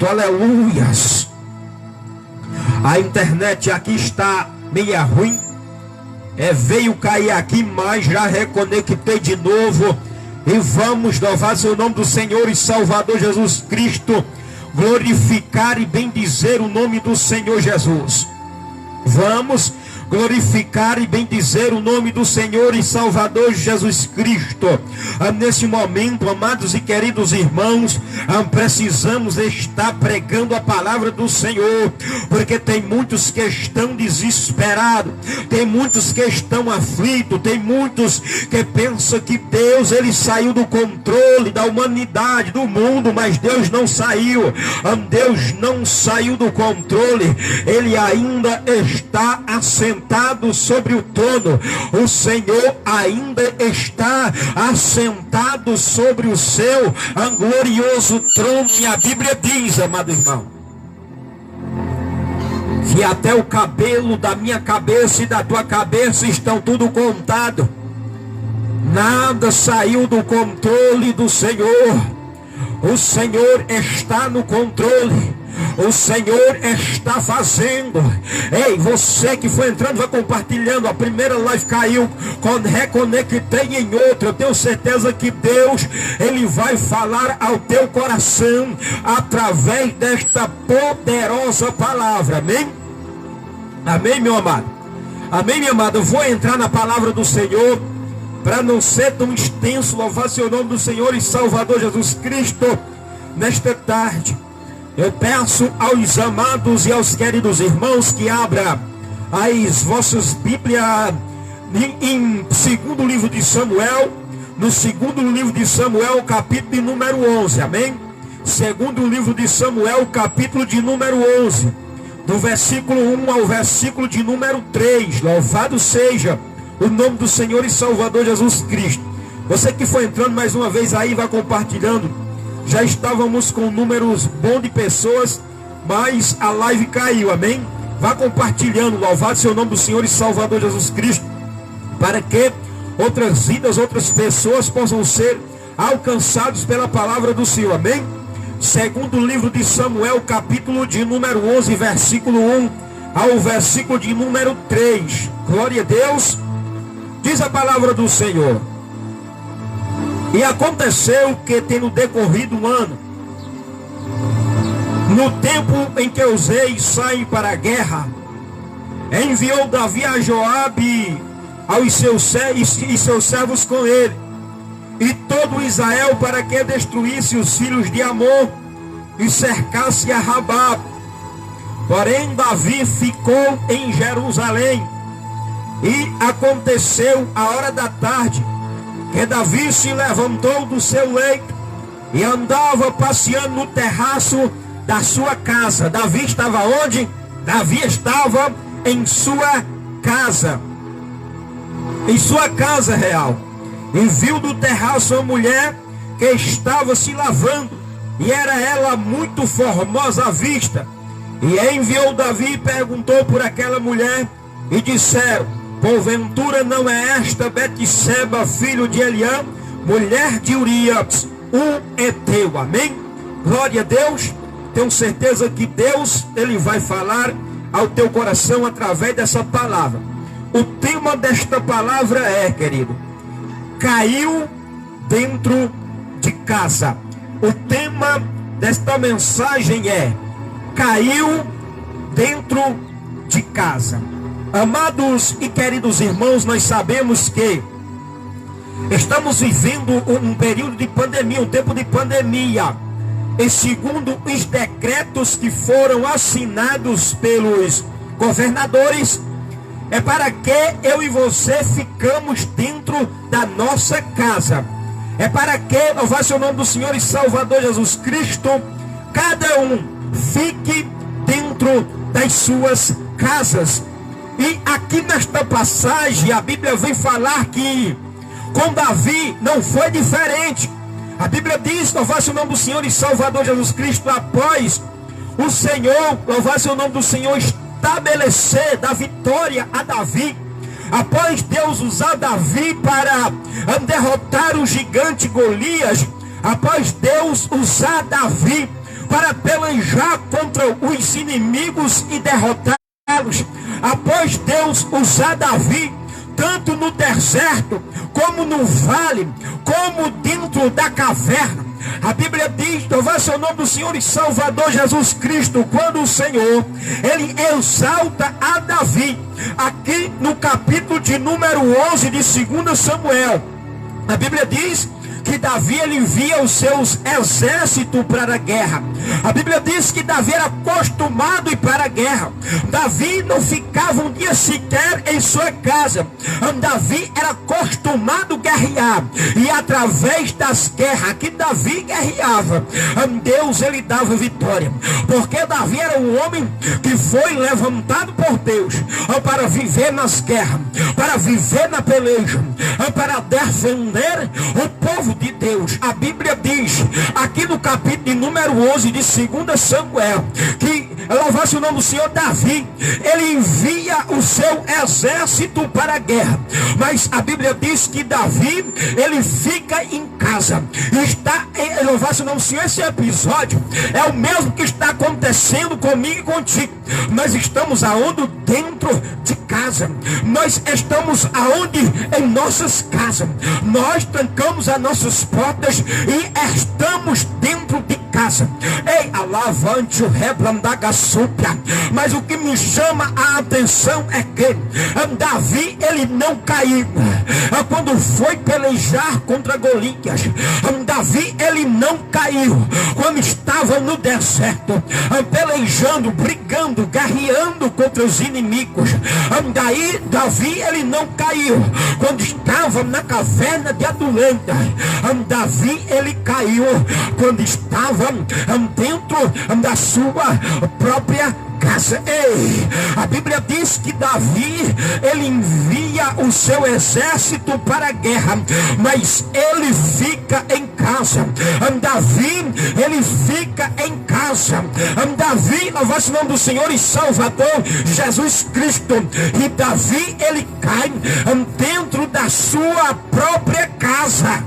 Aleluias. A internet aqui está meio ruim. Veio cair aqui, mas já reconectei de novo. E vamos louvar o nome do Senhor e Salvador Jesus Cristo. Glorificar e bendizer o nome do Senhor Jesus. Vamos glorificar e bendizer o nome do Senhor e Salvador Jesus Cristo. Nesse momento, amados e queridos irmãos, precisamos estar pregando a palavra do Senhor, porque tem muitos que estão desesperados, tem muitos que estão aflitos, tem muitos que pensam que Deus, ele saiu do controle da humanidade, do mundo, mas Deus não saiu. Deus não saiu do controle, ele ainda está assentado sobre o trono. O Senhor ainda está assentado sobre o seu glorioso trono. E a Bíblia diz, amado irmão, que até o cabelo da minha cabeça e da tua cabeça estão tudo contado. Nada saiu do controle do Senhor. O Senhor está no controle. O Senhor está fazendo. Ei, você que foi entrando, vai compartilhando. A primeira live caiu, quando reconectei em outra. Eu tenho certeza que Deus, ele vai falar ao teu coração através desta poderosa palavra. Amém? Amém, meu amado? Amém, minha amada? Eu vou entrar na palavra do Senhor para não ser tão extenso. Louvar seu nome do Senhor e Salvador Jesus Cristo nesta tarde. Eu peço aos amados e aos queridos irmãos que abram as vossas Bíblias em segundo livro de Samuel, no segundo livro de Samuel, capítulo de número 11, amém? Segundo livro de Samuel, capítulo de número 11, do versículo 1 ao versículo de número 3. Louvado seja o nome do Senhor e Salvador Jesus Cristo. Você que foi entrando mais uma vez aí, vai compartilhando. Já estávamos com números bons de pessoas, mas a live caiu, amém? Vá compartilhando, louvado seja o nome do Senhor e Salvador Jesus Cristo, para que outras vidas, outras pessoas possam ser alcançados pela palavra do Senhor, amém? Segundo livro de Samuel, capítulo de número 11, versículo 1 ao versículo de número 3. Glória a Deus. Diz a palavra do Senhor: e aconteceu que, tendo decorrido um ano, no tempo em que os reis saem para a guerra, enviou Davi a Joabe aos seus servos com ele, e todo Israel, para que destruísse os filhos de Amon e cercasse a Rabá. Porém Davi ficou em Jerusalém. E aconteceu a hora da tarde, que Davi se levantou do seu leito e andava passeando no terraço da sua casa. Davi estava onde? Davi estava em sua casa, em sua casa real, e viu do terraço uma mulher que estava se lavando, e era ela muito formosa à vista. E enviou Davi e perguntou por aquela mulher, e disseram: porventura não é esta Betseba, filho de Eliã, mulher de Urias, o Eteu? Amém? Glória a Deus. Tenho certeza que Deus, ele vai falar ao teu coração através dessa palavra. O tema desta palavra é, querido, caiu dentro de casa. O tema desta mensagem é: caiu dentro de casa. Amados e queridos irmãos, nós sabemos que estamos vivendo um período de pandemia, um tempo de pandemia. E segundo os decretos que foram assinados pelos governadores, é para que eu e você ficamos dentro da nossa casa. É para que, louvado seja o nome do Senhor e Salvador Jesus Cristo, cada um fique dentro das suas casas. E aqui nesta passagem a Bíblia vem falar que com Davi não foi diferente. A Bíblia diz, louvado seja o nome do Senhor e Salvador Jesus Cristo, após o Senhor, louvado seja o nome do Senhor, estabelecer da vitória a Davi, após Deus usar Davi para derrotar o gigante Golias, após Deus usar Davi, para pelejar contra os inimigos e derrotá-los. Após Deus usar Davi, tanto no deserto, como no vale, como dentro da caverna, a Bíblia diz, louvado seja o nome do Senhor e Salvador Jesus Cristo, quando o Senhor, Ele exalta a Davi, aqui no capítulo de número 11 de 2 Samuel, a Bíblia diz que Davi ele envia os seus exércitos para a guerra. A Bíblia diz que Davi era acostumado a ir para a guerra. Davi não ficava um dia sequer em sua casa. Davi era acostumado a guerrear. E através das guerras que Davi guerreava, Deus ele dava vitória. Porque Davi era um homem que foi levantado por Deus para viver nas guerras, para viver na peleja, para defender o povo de Deus. A Bíblia diz aqui no capítulo de número 11 de 2 Samuel que, louvado o nome do Senhor, Davi ele envia o seu exército para a guerra, mas a Bíblia diz que Davi ele fica em casa. Está, louvado o nome do Senhor, esse episódio é o mesmo que está acontecendo comigo e contigo. Nós estamos aonde? Dentro de casa. Nós estamos aonde? Em nossas casas. Nós trancamos as nossas portas e estamos dentro de casa. Ei, alavante o reblandagasúpia. Mas o que me chama a atenção é que Davi ele não caiu quando foi pelejar contra Golias. Davi ele não caiu quando estava no deserto pelejando, brigando, guerreando contra os inimigos. Daí Davi ele não caiu quando estava na caverna de Adulanta. Davi ele caiu quando estava dentro da sua própria casa. Ei, a Bíblia diz que Davi ele envia o seu exército para a guerra, mas ele fica em casa. Davi ele fica em casa. Davi, louvado o nome do Senhor e Salvador Jesus Cristo. E Davi ele cai dentro da sua própria casa.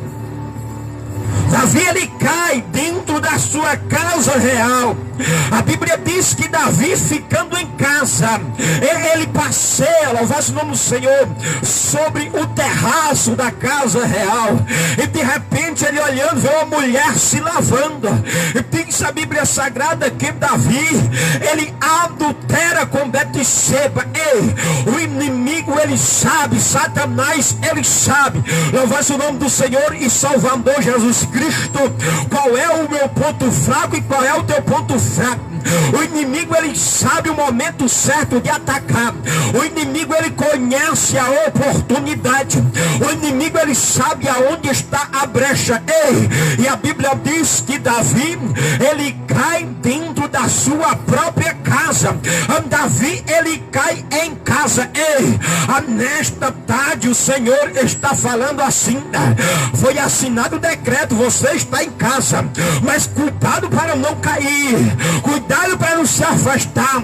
Davi ele cai dentro da sua casa real. A Bíblia diz que Davi ficando em casa, ele passeia, louvado o nome do Senhor, sobre o terraço da casa real. E de repente ele olhando, vê uma mulher se lavando. E diz a Bíblia Sagrada que Davi, ele adultera com Betseba. Ei, o inimigo ele sabe, Satanás ele sabe, louvado o nome do Senhor e Salvador Jesus Cristo, qual é o meu ponto fraco e qual é o teu ponto fraco. O inimigo ele sabe o momento certo de atacar. O inimigo ele conhece a oportunidade. O inimigo ele sabe aonde está a brecha. Ei, e a Bíblia diz que Davi ele cai dentro da sua própria casa. Davi ele cai em casa. Ei, nesta tarde o Senhor está falando assim: foi assinado o decreto, você está em casa, mas cuidado para não cair, cuidado para não se afastar,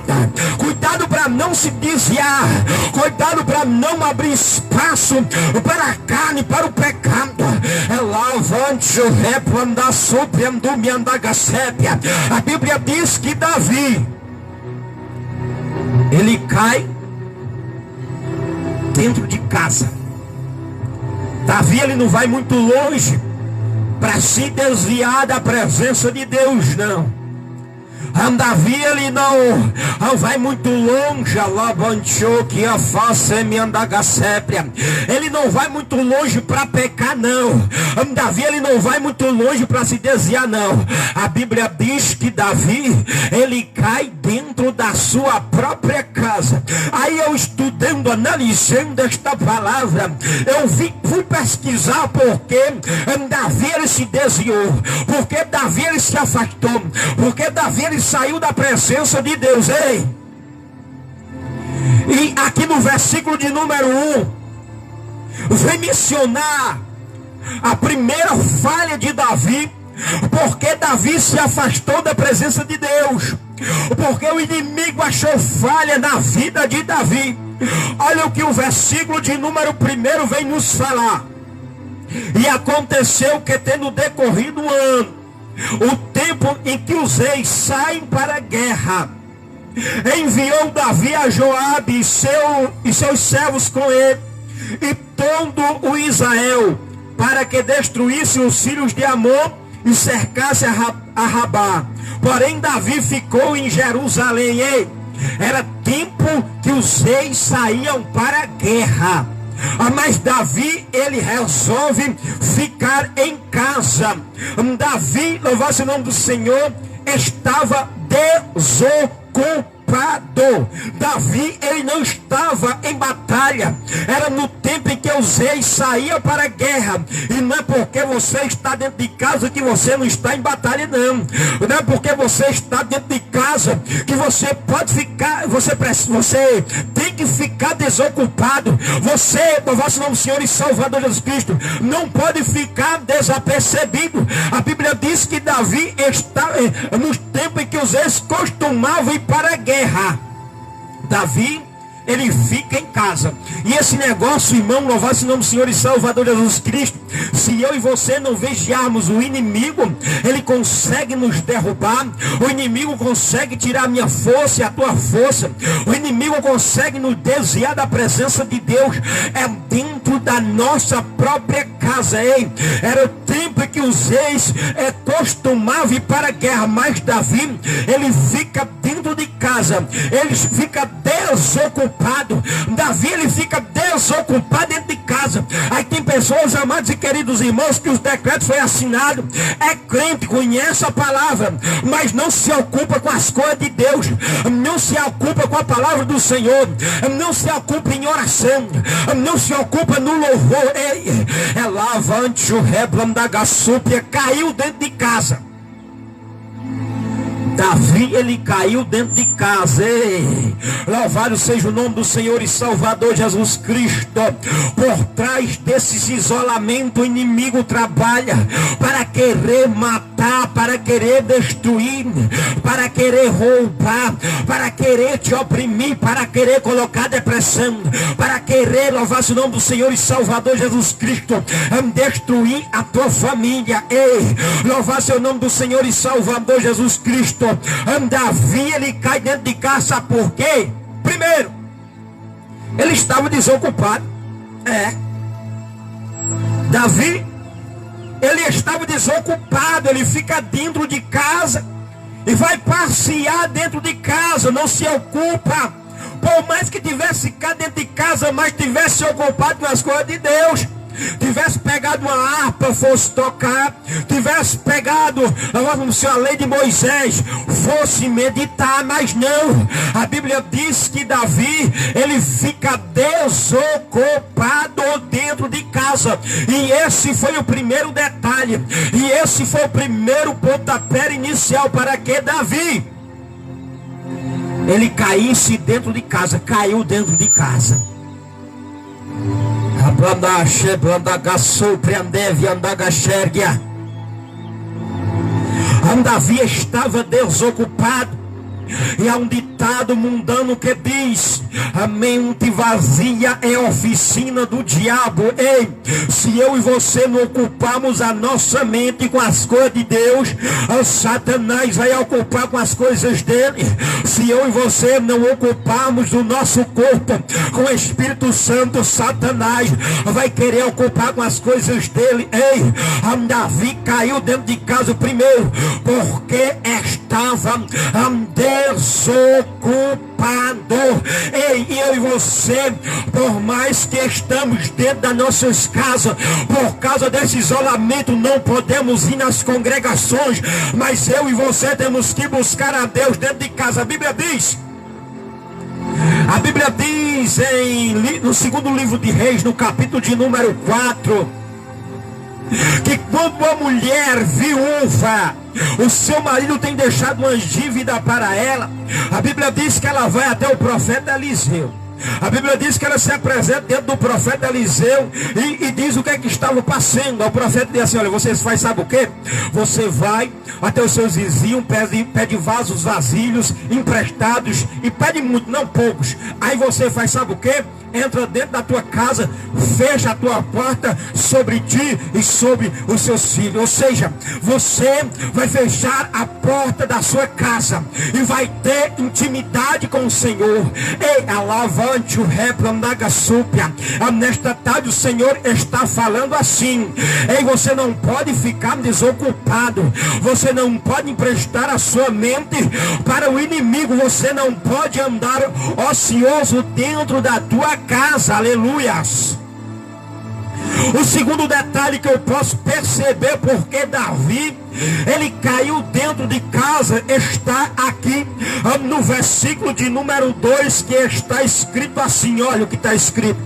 cuidado para não se desviar, cuidado para não abrir espaço para a carne, para o pecado. A Bíblia diz que Davi ele cai dentro de casa. Davi ele não vai muito longe para se desviar da presença de Deus, não. Davi ele não vai muito longe, ele não vai muito longe para pecar, não. Davi ele não vai muito longe para se desviar, não. A Bíblia diz que Davi ele cai dentro da sua própria casa. Aí eu estudando, analisando esta palavra, eu fui pesquisar porque Davi ele se desviou, porque Davi ele se afastou, porque Davi ele saiu da presença de Deus. Ei, e aqui no versículo de número 1 vem mencionar a primeira falha de Davi, porque Davi se afastou da presença de Deus, porque o inimigo achou falha na vida de Davi. Olha o que o versículo de número 1 vem nos falar. E aconteceu que, tendo decorrido um ano, o tempo em que os reis saem para a guerra, enviou Davi a Joabe e seus servos com ele, e todo o Israel, para que destruísse os filhos de Amon e cercasse a Rabá. Porém Davi ficou em Jerusalém. Era tempo que os reis saíam para a guerra, mas Davi, ele resolve ficar em casa. Davi, louvado o nome do Senhor, estava desocupado. Davi, ele não estava em batalha. Era no tempo em que os reis saíam para a guerra. E não é porque você está dentro de casa que você não está em batalha, não. Não é porque você está dentro de casa que você pode ficar, você tem que ficar desocupado. Você, louvado o nome do Senhor e Salvador Jesus Cristo, não pode ficar desapercebido. A Bíblia diz que Davi está nos tempos em que os reis costumavam ir para a guerra. Davi, ele fica em casa. E esse negócio, irmão, louvado seja o nome do Senhor e Salvador Jesus Cristo, se eu e você não vigiarmos o inimigo, ele consegue nos derrubar. O inimigo consegue tirar a minha força e a tua força. O inimigo consegue nos desviar da presença de Deus. É dentro da nossa própria casa. Era o tempo em que os reis costumavam ir para a guerra, mas Davi, ele fica dentro de casa. Ele fica desocupado. Davi, ele fica desocupado dentro de casa. Aí tem pessoas, amados e queridos irmãos, que os decretos foi assinado, é crente, conhece a palavra, mas não se ocupa com as coisas de Deus, não se ocupa com a palavra do Senhor, não se ocupa em oração, não se ocupa no louvor. É lavante o reblam da gaçúpia, caiu dentro de casa. Davi, ele caiu dentro de casa. Louvado seja o nome do Senhor e Salvador Jesus Cristo. Por trás desse isolamento, o inimigo trabalha para querer matar, para querer destruir, para querer roubar, para querer te oprimir, para querer colocar depressão, para querer, louvado o nome do Senhor e Salvador Jesus Cristo, destruir a tua família. Louvado seja o nome do Senhor e Salvador Jesus Cristo. Davi, ele cai dentro de casa, por quê? Primeiro, ele estava desocupado. Davi, ele estava desocupado. Ele fica dentro de casa e vai passear dentro de casa, não se ocupa. Por mais que tivesse ficado dentro de casa, mas tivesse ocupado com as coisas de Deus, tivesse pegado uma harpa, fosse tocar, tivesse pegado a lei de Moisés, fosse meditar, mas não. A Bíblia diz que Davi, ele fica desocupado dentro de casa. E esse foi o primeiro detalhe, e esse foi o primeiro pontapé inicial para que Davi, ele caísse dentro de casa, caiu dentro de casa. Davi estava desocupado. E há um ditado mundano que diz: a mente vazia é oficina do diabo. Se eu e você não ocuparmos a nossa mente com as coisas de Deus, Satanás vai ocupar com as coisas dele. Se eu e você não ocuparmos o nosso corpo com o Espírito Santo, Satanás vai querer ocupar com as coisas dele. Davi caiu dentro de casa primeiro, porque estava desocupado. E eu e você, por mais que estamos dentro das nossas casas, por causa desse isolamento, não podemos ir nas congregações, mas eu e você temos que buscar a Deus dentro de casa. A Bíblia diz no segundo livro de Reis, no capítulo de número 4, que quando uma mulher viúva, o seu marido tem deixado uma dívida para ela, a Bíblia diz que ela vai até o profeta Eliseu. A Bíblia diz que ela se apresenta dentro do profeta Eliseu e diz o que é que estava passando. O profeta diz assim: olha, você faz, sabe o que? Você vai até os seus vizinhos, pede vasos vazios emprestados, e pede muito, não poucos. Aí você faz, sabe o que? entra dentro da tua casa, fecha a tua porta sobre ti e sobre os seus filhos. Ou seja, você vai fechar a porta da sua casa e vai ter intimidade com o Senhor. Ei, alavante o replandaga súpia. Nesta tarde o Senhor está falando assim: ei, você não pode ficar desocupado, você não pode emprestar a sua mente para o inimigo, você não pode andar ocioso dentro da tua casa. Aleluias. O segundo detalhe que eu posso perceber porque Davi, ele caiu dentro de casa, está aqui no versículo de número 2, que está escrito assim. Olha o que está escrito: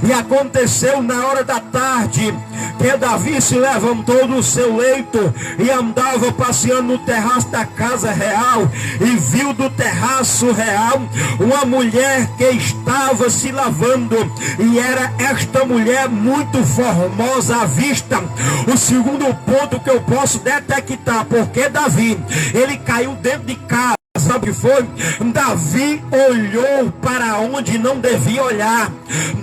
e aconteceu na hora da tarde que Davi se levantou do seu leito e andava passeando no terraço da casa real, e viu do terraço real uma mulher que estava se lavando, e era esta mulher muito formosa à vista. O segundo ponto que eu posso detectar porque Davi, ele caiu dentro de casa, sabe o que foi? Davi olhou para onde não devia olhar.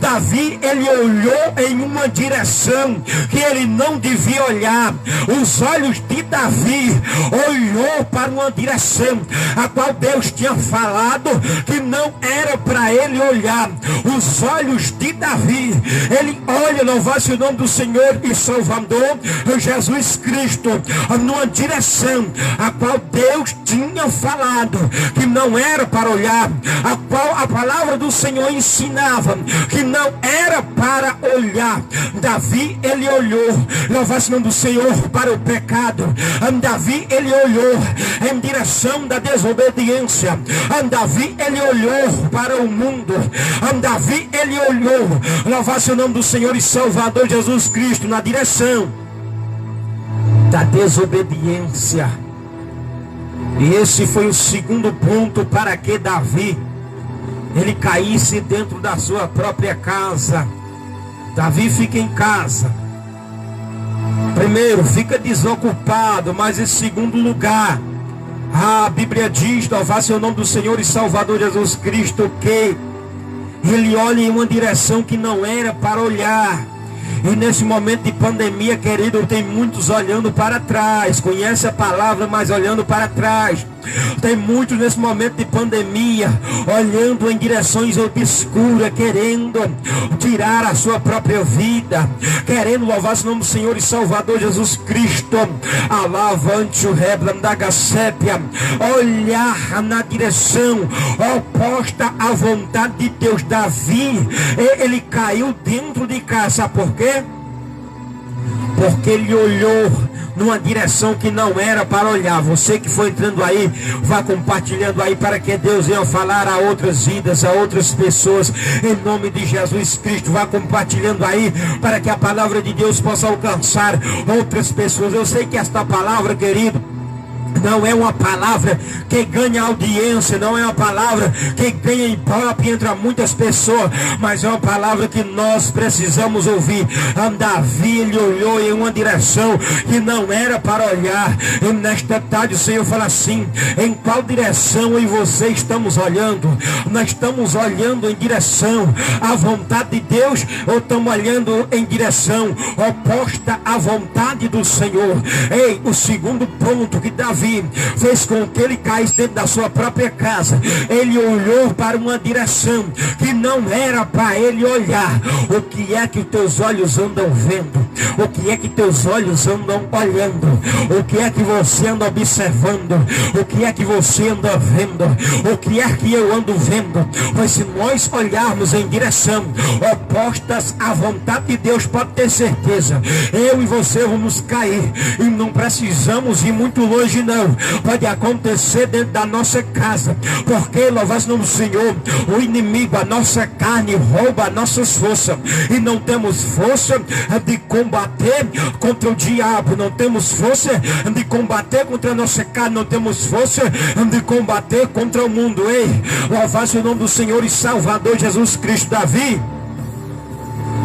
Davi, ele olhou em uma direção que ele não devia olhar. Os olhos de Davi olhou para uma direção a qual Deus tinha falado que não era para ele olhar. Os olhos de Davi, ele olha, louvado-se o nome do Senhor e Salvador Jesus Cristo, numa direção a qual Deus tinha falado que não era para olhar, a qual a palavra do Senhor ensinava que não era para olhar. Davi, ele olhou, louvado-se o nome do Senhor, para o pecado. Davi, ele olhou em direção da desobediência. Davi, ele olhou para o mundo. Davi, ele olhou, louvado-se o nome do Senhor e Salvador Jesus Cristo, na direção da desobediência. E esse foi o segundo ponto para que Davi, ele caísse dentro da sua própria casa. Davi fica em casa. Primeiro, fica desocupado, mas em segundo lugar, a Bíblia diz, louvado-se o nome do Senhor e Salvador Jesus Cristo, que ele olha em uma direção que não era para olhar. E nesse momento de pandemia, querido, tem muitos olhando para trás. Conhece a palavra, mas olhando para trás. Tem muitos nesse momento de pandemia olhando em direções obscuras, querendo tirar a sua própria vida, querendo louvar o nome do Senhor e Salvador Jesus Cristo. Alavante o reblandagacépia, olhar na direção oposta à vontade de Deus. Davi, ele caiu dentro de casa. Sabe por quê? Porque ele olhou numa direção que não era para olhar. Você que foi entrando aí, vá compartilhando aí para que Deus venha falar a outras vidas, a outras pessoas, em nome de Jesus Cristo. Vá compartilhando aí para que a palavra de Deus possa alcançar outras pessoas. Eu sei que esta palavra, querido, não é uma palavra que ganha audiência, não é uma palavra que ganha ibope entre muitas pessoas, mas é uma palavra que nós precisamos ouvir. Davi, ele olhou em uma direção que não era para olhar. E nesta tarde o Senhor fala assim: em qual direção eu e você estamos olhando? Nós estamos olhando em direção à vontade de Deus, ou estamos olhando em direção oposta à vontade do Senhor? Ei, o segundo ponto que Davi fez com que ele caísse dentro da sua própria casa, ele olhou para uma direção que não era para ele olhar. O que é que os teus olhos andam vendo? O que é que teus olhos andam olhando? O que é que você anda observando? O que é que você anda vendo? O que é que eu ando vendo? Pois se nós olharmos em direção opostas à vontade de Deus, pode ter certeza, eu e você vamos cair. E não precisamos ir muito longe, não. Pode acontecer dentro da nossa casa, porque, louvado o nome do Senhor, o inimigo, a nossa carne, rouba as nossas forças, e não temos força de combater contra o diabo, não temos força de combater contra a nossa carne, não temos força de combater contra o mundo. Ei, louvado o nome do Senhor e Salvador Jesus Cristo. Davi,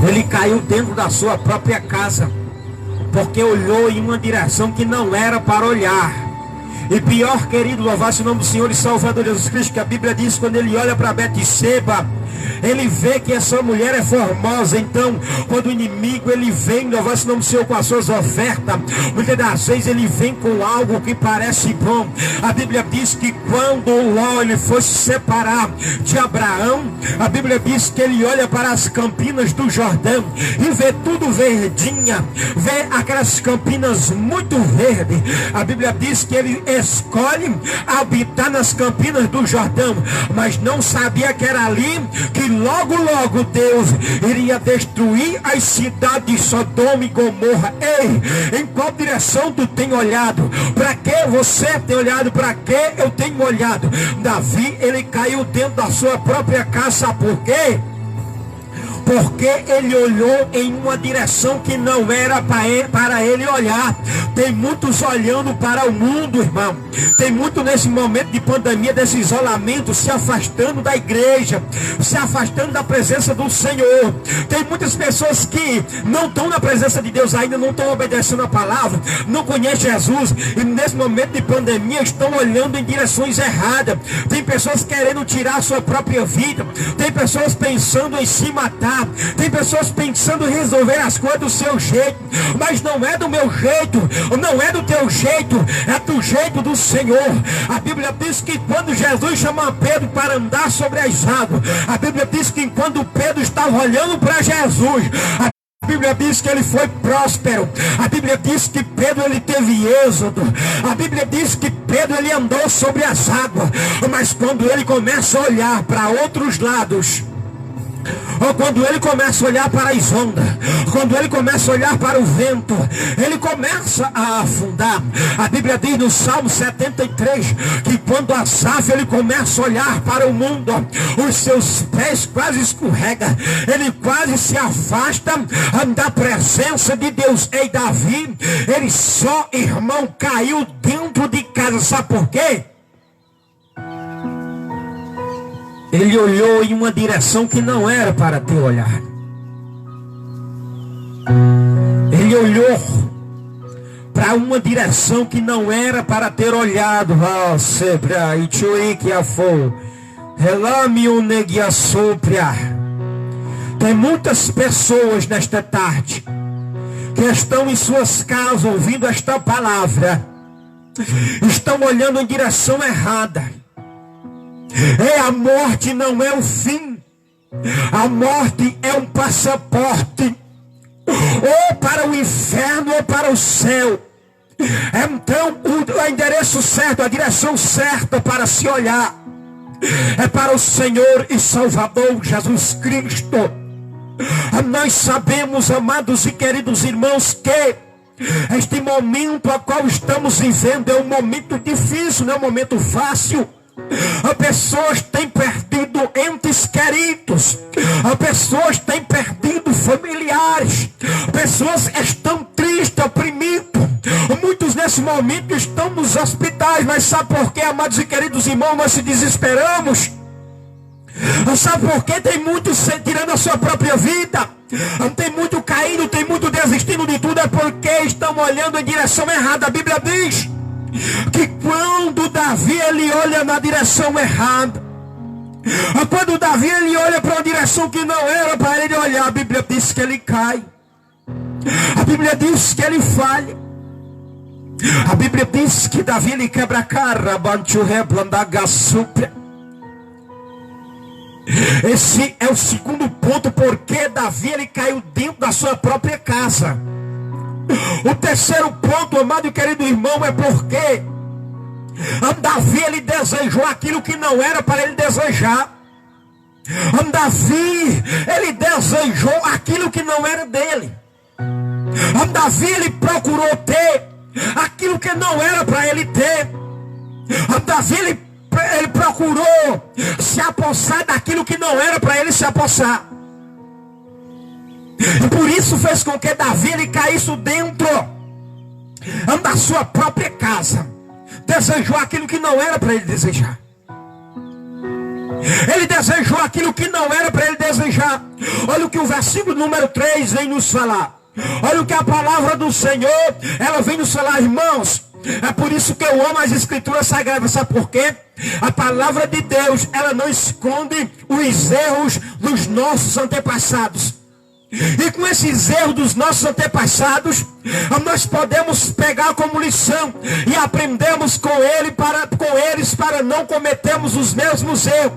ele caiu dentro da sua própria casa, porque olhou em uma direção que não era para olhar. E pior, querido, louvar-se o nome do Senhor e Salvador Jesus Cristo, que a Bíblia diz, quando ele olha para Betseba, ele vê que essa mulher é formosa. Então, quando o inimigo ele vem, louvar-se o nome do Senhor, com as suas ofertas, muitas das vezes ele vem com algo que parece bom. A Bíblia diz que quando Ló ele foi se separar de Abraão, a Bíblia diz que ele olha para as campinas do Jordão e vê tudo verdinha, vê aquelas campinas muito verdes. A Bíblia diz que ele escolhe habitar nas campinas do Jordão, mas não sabia que era ali que logo Deus iria destruir as cidades de Sodoma e Gomorra. Ei, em qual direção tu tem olhado? Para que você tem olhado? Para que eu tenho olhado? Davi, ele caiu dentro da sua própria casa. Por quê? Porque ele olhou em uma direção que não era para ele olhar. Tem muitos olhando para o mundo, irmão. Tem muito nesse momento de pandemia, desse isolamento, se afastando da igreja, se afastando da presença do Senhor. Tem muitas pessoas que não estão na presença de Deus ainda, não estão obedecendo a palavra, não conhecem Jesus, e nesse momento de pandemia estão olhando em direções erradas. Tem pessoas querendo tirar a sua própria vida, tem pessoas pensando em se matar, tem pessoas pensando em resolver as coisas do seu jeito, mas não é do meu jeito, não é do teu jeito, é do jeito do Senhor. A Bíblia diz que quando Jesus chama Pedro para andar sobre as águas, a Bíblia diz que quando Pedro estava olhando para Jesus, a Bíblia diz que ele foi próspero. A Bíblia diz que Pedro ele teve êxodo. A Bíblia diz que Pedro ele andou sobre as águas. Mas quando ele começa a olhar para outros lados, ou quando ele começa a olhar para as ondas, quando ele começa a olhar para o vento, ele começa a afundar. A Bíblia diz no Salmo 73 que quando Asaf ele começa a olhar para o mundo, os seus pés quase escorregam, ele quase se afasta da presença de Deus. Ei, Davi, ele só, irmão, caiu dentro de casa. Sabe por quê? Ele olhou em uma direção que não era para ter olhado. Ele olhou para uma direção que não era para ter olhado. Tem muitas pessoas nesta tarde que estão em suas casas ouvindo esta palavra, estão olhando em direção errada. A morte não é o fim. A morte é um passaporte, ou para o inferno ou para o céu. Então o endereço certo, a direção certa para se olhar é para o Senhor e Salvador Jesus Cristo. Nós sabemos, amados e queridos irmãos, que este momento a qual estamos vivendo é um momento difícil, não é um momento fácil. As pessoas têm perdido entes queridos, as pessoas têm perdido familiares, pessoas estão tristes, oprimidas. Muitos nesse momento estão nos hospitais. Mas sabe por que, amados e queridos irmãos, nós se desesperamos? Sabe por que tem muitos tirando a sua própria vida? Tem muito caindo, tem muito desistindo de tudo. É porque estão olhando em direção errada. A Bíblia diz que quando Davi ele olha na direção errada, quando Davi ele olha para uma direção que não era para ele olhar, a Bíblia diz que ele cai, a Bíblia diz que ele falha, a Bíblia diz que Davi ele quebra a cara. Esse é o segundo ponto, porque Davi ele caiu dentro da sua própria casa. O terceiro ponto, amado e querido irmão, é porque Davi ele desejou aquilo que não era para ele desejar. Davi ele desejou aquilo que não era dele. Davi ele procurou ter aquilo que não era para ele ter. Davi ele procurou se apossar daquilo que não era para ele se apossar. E por isso fez com que Davi ele caísse dentro da sua própria casa. Desejou aquilo que não era para ele desejar. Ele desejou aquilo que não era para ele desejar. Olha o que o versículo número 3 vem nos falar. Olha o que a palavra do Senhor ela vem nos falar, irmãos. É por isso que eu amo as escrituras sagradas. Sabe por quê? A palavra de Deus, ela não esconde os erros dos nossos antepassados. E com esses erros dos nossos antepassados, nós podemos pegar como lição e aprendemos com eles para não cometermos os mesmos erros.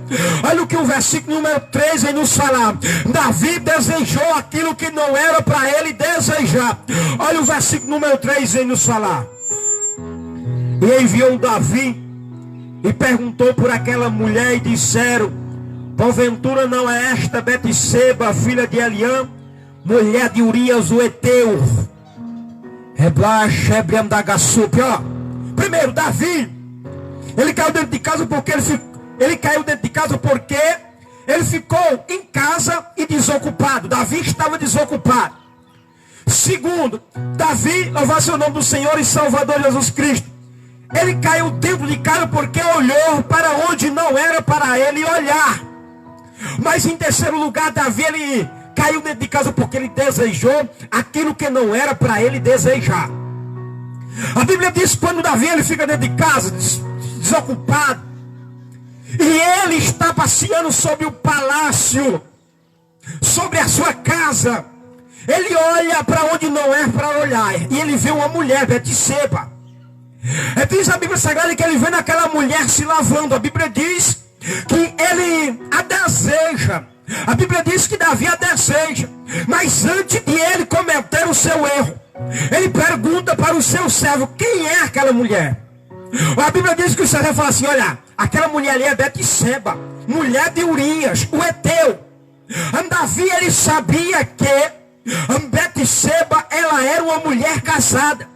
Olha o que o versículo número 3 vem nos falar. Davi desejou aquilo que não era para ele desejar. Olha o versículo número 3 vem nos falar. E enviou Davi e perguntou por aquela mulher e disseram: porventura não é esta Betseba, filha de Eliã, mulher de Urias o Eteu? Primeiro, Davi, ele caiu dentro de casa porque ele ficou em casa e desocupado. Davi estava desocupado. Segundo, Davi, louvado seja o nome do Senhor e Salvador Jesus Cristo, ele caiu dentro de casa porque olhou para onde não era para ele olhar. Mas em terceiro lugar, Davi, ele caiu dentro de casa porque ele desejou aquilo que não era para ele desejar. A Bíblia diz que quando Davi ele fica dentro de casa, desocupado, e ele está passeando sobre o palácio, sobre a sua casa, ele olha para onde não é para olhar, e ele vê uma mulher, Betseba. Diz a Bíblia Sagrada que ele vê naquela mulher se lavando. A Bíblia diz que ele a deseja. A Bíblia diz que Davi a deseja. Mas antes de ele cometer o seu erro, ele pergunta para o seu servo: quem é aquela mulher? A Bíblia diz que o servo fala assim: olha, aquela mulher ali é Betseba, mulher de Urias o Eteu. Davi, ele sabia que Betseba, ela era uma mulher casada.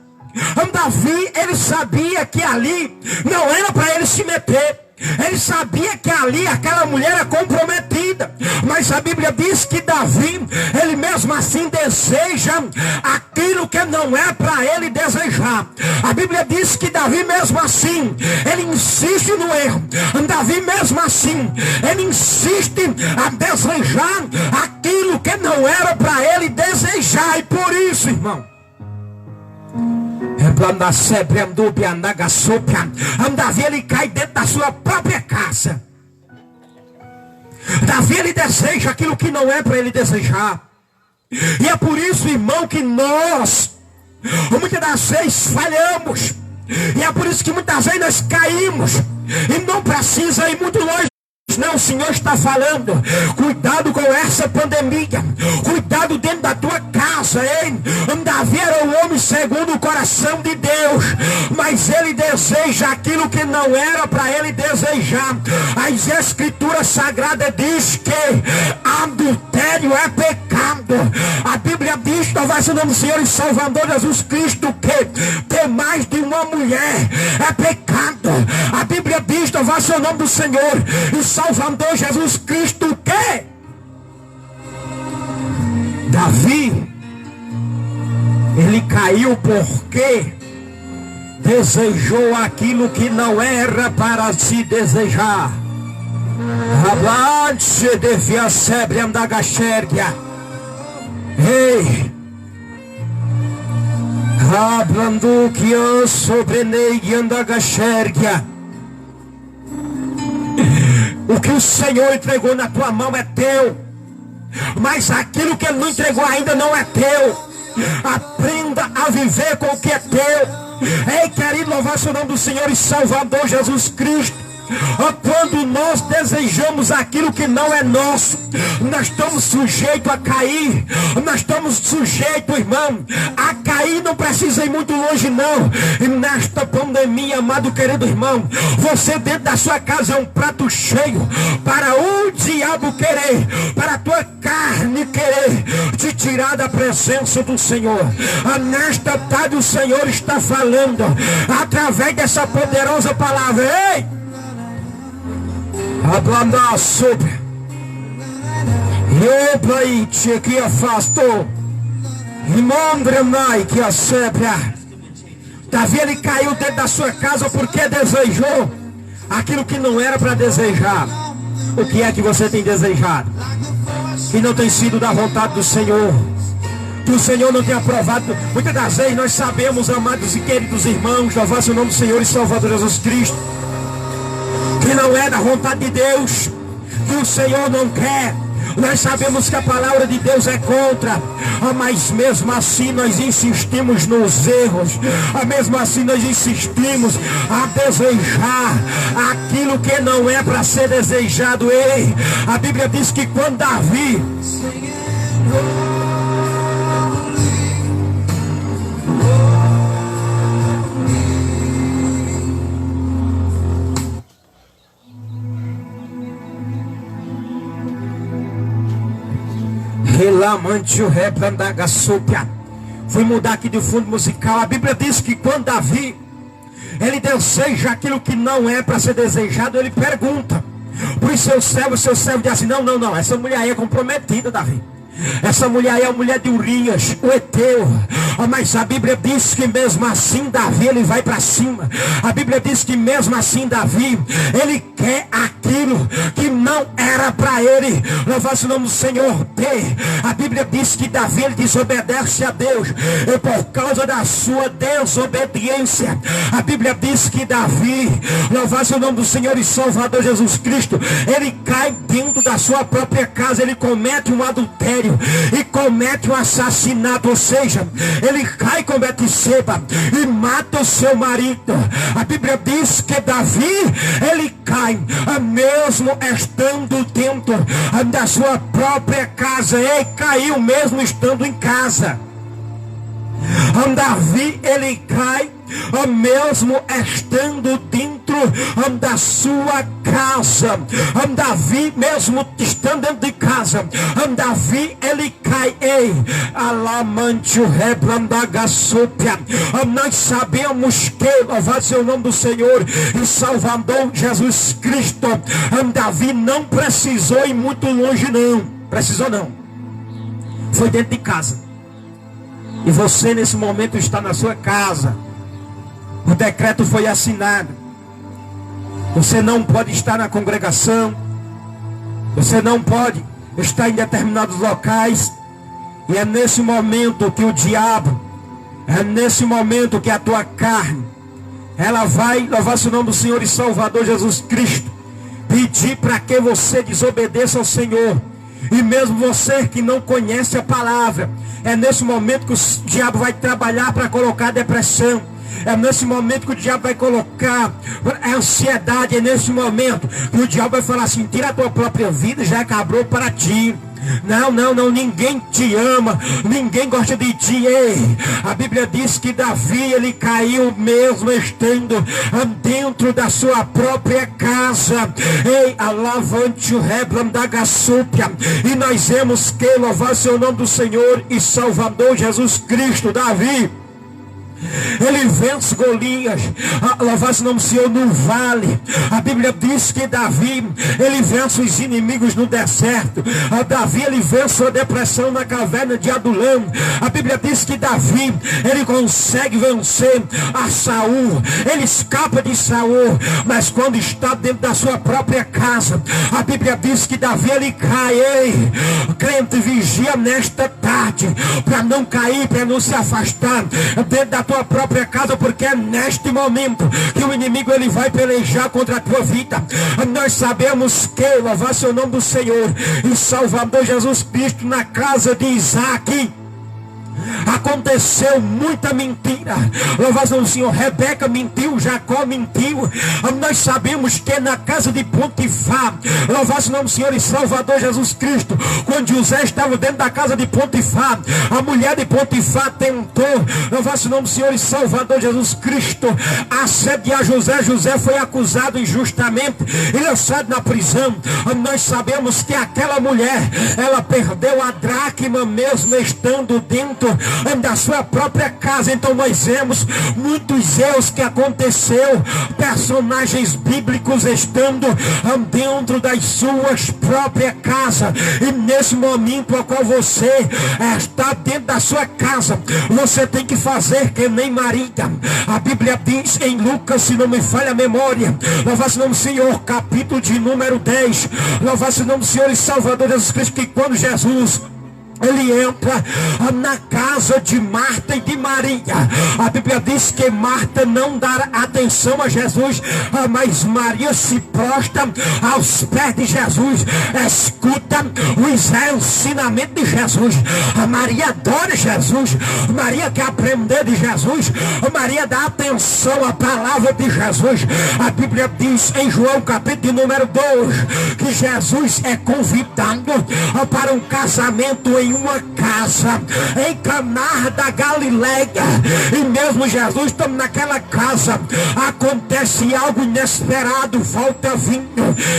Davi, ele sabia que ali não era para ele se meter. Ele sabia que ali aquela mulher era comprometida. Mas a Bíblia diz que Davi, ele mesmo assim deseja aquilo que não é para ele desejar. A Bíblia diz que Davi mesmo assim, ele insiste no erro. Davi mesmo assim, ele insiste a desejar aquilo que não era para ele desejar. E por isso, irmão, Davi, ele cai dentro da sua própria casa. Davi, ele deseja aquilo que não é para ele desejar. E é por isso, irmão, que nós muitas das vezes falhamos. E é por isso que muitas vezes nós caímos. E não precisa ir muito longe. Não, o Senhor está falando: cuidado com essa pandemia, cuidado dentro da tua casa, hein? Davi era um homem segundo o coração de Deus, mas ele deseja aquilo que não era para ele desejar. As escrituras sagradas diz que adultério é pecado. A Bíblia diz, talvez o nome do Senhor e Salvador Jesus Cristo, que ter mais de uma mulher é pecado. A Bíblia diz, talvez o nome do Senhor e Salvador Jesus Cristo, que Davi, ele caiu porque desejou aquilo que não era para se desejar. Avante devia sempre andar gaxérgia. Ei, hablando que eu sobrenei anda gaxérgia. O que o Senhor entregou na tua mão é teu, mas aquilo que Ele não entregou ainda não é teu. Aprenda a viver com o que é teu. Ei, querido, louvar o nome do Senhor e Salvador Jesus Cristo. Quando nós desejamos aquilo que não é nosso, nós estamos sujeitos a cair. Nós estamos sujeitos, irmão, a cair. Não precisa ir muito longe, não. E nesta pandemia, amado querido irmão, você dentro da sua casa é um prato cheio para o diabo querer, para a tua carne querer te tirar da presença do Senhor. Nesta tarde o Senhor está falando através dessa poderosa palavra. Ei! Ablandar sobre e plaite que afastou e mandrenai que acepra. Davi, ele caiu dentro da sua casa porque desejou aquilo que não era para desejar. O que é que você tem desejado que não tem sido da vontade do Senhor? que o Senhor não tenha aprovado. Muitas das vezes nós sabemos, amados e queridos irmãos, louvado o nome do Senhor e Salvador Jesus Cristo, que não é da vontade de Deus, que o Senhor não quer. Nós sabemos que a palavra de Deus é contra, mas mesmo assim nós insistimos nos erros, mesmo assim nós insistimos a desejar aquilo que não é para ser desejado. Ei, a Bíblia diz que quando Davi fui mudar aqui de fundo musical. A Bíblia diz que quando Davi ele deseja aquilo que não é para ser desejado, ele pergunta para o seu servo diz assim: não, essa mulher aí é comprometida, Davi. Essa mulher aí é a mulher de Urias, o Eteu. Mas a Bíblia diz que mesmo assim Davi ele vai para cima. A Bíblia diz que mesmo assim Davi ele quer aquilo que não era para ele. Louvado o nome do Senhor. A Bíblia diz que Davi ele desobedece a Deus, e por causa da sua desobediência, a Bíblia diz que Davi, louvado o nome do Senhor e Salvador Jesus Cristo, ele cai dentro da sua própria casa. Ele comete um adultério e comete um assassinato, ou seja, ele cai com Betseba e mata o seu marido. A Bíblia diz que Davi ele cai mesmo estando dentro da sua própria casa. Ele caiu mesmo estando em casa. Davi ele cai mesmo estando dentro da sua casa. Davi mesmo estando dentro de casa, Davi ele cai. Ei, alamante o reblandagasúpia. Nós sabemos que, louvado seja o nome do Senhor e Salvador Jesus Cristo, Davi não precisou ir muito longe, não. Precisou não. Foi dentro de casa. E você nesse momento está na sua casa. O decreto foi assinado. Você não pode estar na congregação. Você não pode estar em determinados locais. E é nesse momento que o diabo, é nesse momento que a tua carne, ela vai, louvar-se o nome do Senhor e Salvador Jesus Cristo, pedir para que você desobedeça ao Senhor. E mesmo você que não conhece a palavra, é nesse momento que o diabo vai trabalhar para colocar depressão. É nesse momento que o diabo vai colocar ansiedade. É nesse momento que o diabo vai falar assim: tira a tua própria vida, já acabou para ti. Não, ninguém te ama, ninguém gosta de ti. Ei, a Bíblia diz que Davi ele caiu mesmo estando dentro da sua própria casa. Ei, alavante o reblam da gaçúpia. E nós vemos que, louvado seja o nome do Senhor e Salvador Jesus Cristo, Davi ele vence Golias, louvado o nome do Senhor, no vale. A Bíblia diz que Davi ele vence os inimigos no deserto. Davi ele vence a depressão na caverna de Adulão. A Bíblia diz que Davi ele consegue vencer a Saul. Ele escapa de Saul, mas quando está dentro da sua própria casa, a Bíblia diz que Davi ele cai. Ei, crente, vigia nesta tarde para não cair, para não se afastar dentro da tua própria casa, porque é neste momento que o inimigo ele vai pelejar contra a tua vida. Nós sabemos que, louvado seja o nome do Senhor e Salvador Jesus Cristo, na casa de Isaac aconteceu muita mentira. Louvado o Senhor. Rebeca mentiu, Jacó mentiu. Nós sabemos que na casa de Potifar, louvado o nome do Senhor e Salvador Jesus Cristo, quando José estava dentro da casa de Potifar, a mulher de Potifar tentou, louvado o nome do Senhor e Salvador Jesus Cristo, assediar José. José foi acusado injustamente e lançado na prisão. Nós sabemos que aquela mulher, ela perdeu a dracma mesmo estando dentro da sua própria casa. Então nós vemos muitos erros que aconteceu, personagens bíblicos estando dentro das suas próprias casas. E nesse momento ao qual você está dentro da sua casa, você tem que fazer que nem Maria. A Bíblia diz em Lucas, se não me falha a memória, louvado o nome do Senhor, capítulo de número 10, louvado o nome do Senhor e Salvador Jesus Cristo, que quando Jesus ele entra na casa de Marta e de Maria. A Bíblia diz que Marta não dá atenção a Jesus, mas Maria se prostra aos pés de Jesus, escuta os ensinamentos de Jesus. A Maria adora Jesus, Maria quer aprender de Jesus, Maria dá atenção à palavra de Jesus. A Bíblia diz em João capítulo número 2 que Jesus é convidado para um casamento em uma casa em Caná da Galileia, e mesmo Jesus estando naquela casa, acontece algo inesperado, falta vinho,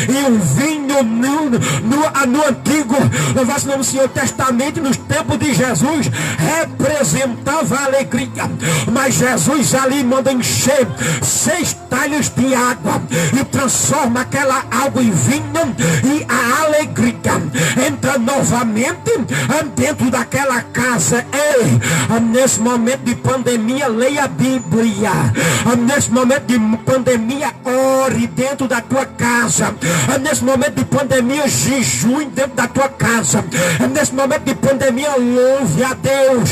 e o vinho no antigo, louvado no Senhor Testamento, nos tempos de Jesus, representava a alegria, mas Jesus ali manda encher 6 talhos de água e transforma aquela água em vinho, e a alegria entra novamente dentro daquela casa. Ei, nesse momento de pandemia, leia a Bíblia. Nesse momento de pandemia, ore dentro da tua casa. Nesse momento de pandemia, jejum dentro da tua casa. Nesse momento de pandemia, louve a Deus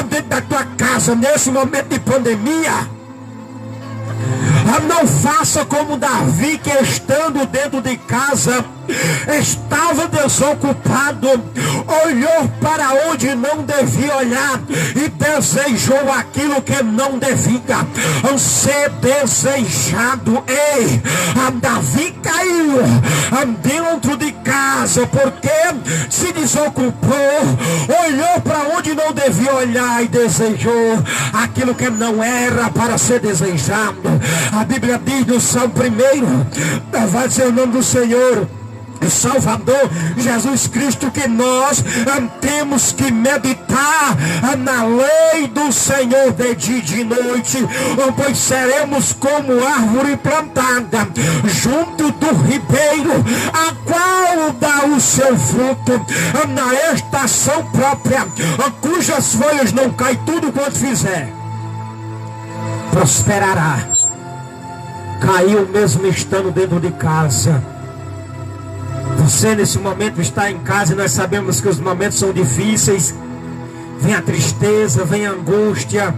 dentro da tua casa. Nesse momento de pandemia, não faça como Davi, que estando dentro de casa, estava desocupado, olhou para onde não devia olhar e desejou aquilo que não devia ser desejado. Ei, Davi caiu dentro de casa porque se desocupou, olhou para onde não devia olhar e desejou aquilo que não era para ser desejado. A Bíblia diz no Salmo 1, vai ser o nome do Senhor, Salvador Jesus Cristo, que nós temos que meditar na lei do Senhor de dia e de noite, pois seremos como árvore plantada junto do ribeiro, a qual dá o seu fruto na estação própria, cujas folhas não caem, tudo quanto fizer prosperará. Caiu mesmo estando dentro de casa. Você nesse momento está em casa, e nós sabemos que os momentos são difíceis. Vem a tristeza, vem a angústia,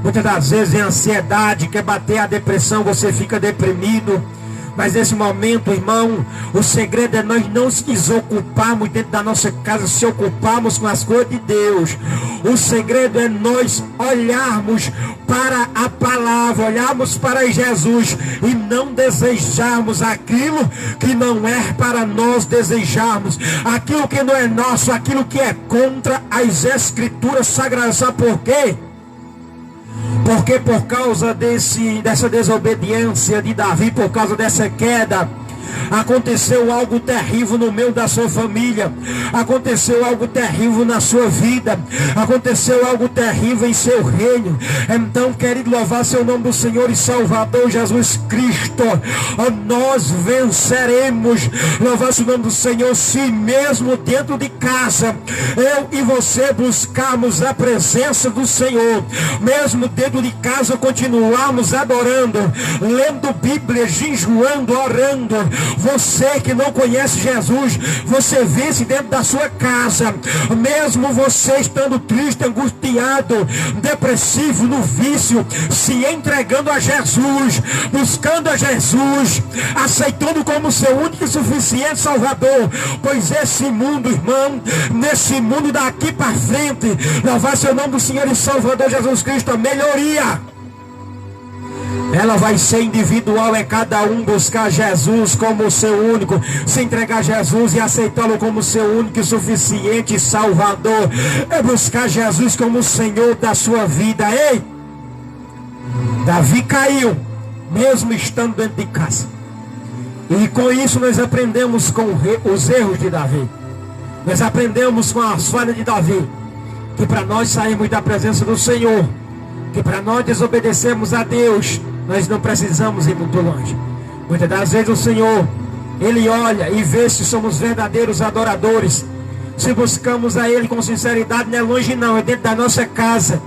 muitas das vezes vem a ansiedade, quer bater a depressão, você fica deprimido. Mas nesse momento, irmão, o segredo é nós não nos desocuparmos dentro da nossa casa, se ocuparmos com as coisas de Deus. O segredo é nós olharmos para a palavra, olharmos para Jesus e não desejarmos aquilo que não é para nós desejarmos, aquilo que não é nosso, aquilo que é contra as Escrituras Sagradas. Sabe por quê? Porque por causa dessa desobediência de Davi, por causa dessa queda, aconteceu algo terrível no meio da sua família, aconteceu algo terrível na sua vida, aconteceu algo terrível em seu reino. Então, querido, louvar seu nome do Senhor e Salvador Jesus Cristo, nós venceremos. Louvar seu nome do Senhor, se mesmo dentro de casa eu e você buscarmos a presença do Senhor, mesmo dentro de casa continuarmos adorando, lendo Bíblia, jejuando, orando. Você que não conhece Jesus, você vence dentro da sua casa, mesmo você estando triste, angustiado, depressivo, no vício, se entregando a Jesus, buscando a Jesus, aceitando como seu único e suficiente Salvador. Pois esse mundo, irmão, nesse mundo daqui para frente, louvar seu nome do Senhor e Salvador Jesus Cristo, a melhoria ela vai ser individual, é cada um buscar Jesus como o seu único, se entregar a Jesus e aceitá-lo como seu único e suficiente Salvador, é buscar Jesus como o Senhor da sua vida. Ei, Davi caiu mesmo estando dentro de casa, e com isso nós aprendemos com os erros de Davi, nós aprendemos com as falhas de Davi, que para nós sairmos da presença do Senhor, que para nós desobedecermos a Deus, nós não precisamos ir muito longe. Muitas das vezes o Senhor, Ele olha e vê se somos verdadeiros adoradores, se buscamos a Ele com sinceridade. Não é longe não, é dentro da nossa casa,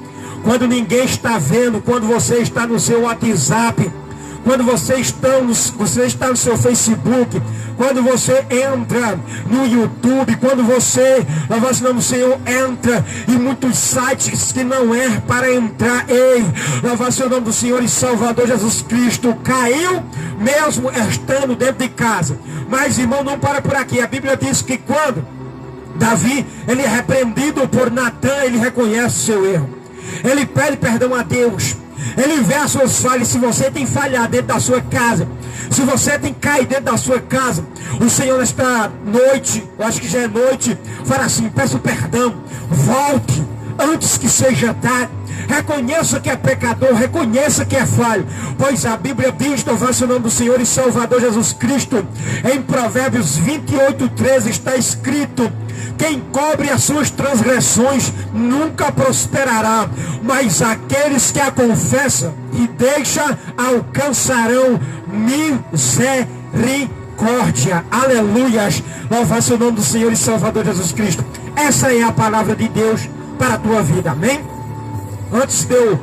quando ninguém está vendo, quando você está no seu WhatsApp, quando você está no seu Facebook, quando você entra no YouTube, quando você, louvado seja o nome do Senhor, entra em muitos sites que não é para entrar. Ei, louvado seja o nome do Senhor e Salvador Jesus Cristo. Caiu mesmo estando dentro de casa. Mas, irmão, não para por aqui. A Bíblia diz que quando Davi, ele é repreendido por Natã, ele reconhece o seu erro. Ele pede perdão a Deus. Ele vê as suas falhas. Se você tem falhado dentro da sua casa, se você tem caído dentro da sua casa, o Senhor nesta noite, eu acho que já é noite, fala assim: peço perdão, volte antes que seja tarde. Reconheça que é pecador, reconheça que é falho, pois a Bíblia diz, louvado o nome do Senhor e Salvador Jesus Cristo, em Provérbios 28:13 está escrito: quem cobre as suas transgressões nunca prosperará, mas aqueles que a confessam e deixam alcançarão misericórdia. Aleluias, louvado o nome do Senhor e Salvador Jesus Cristo. Essa é a palavra de Deus para a tua vida, amém? Antes de eu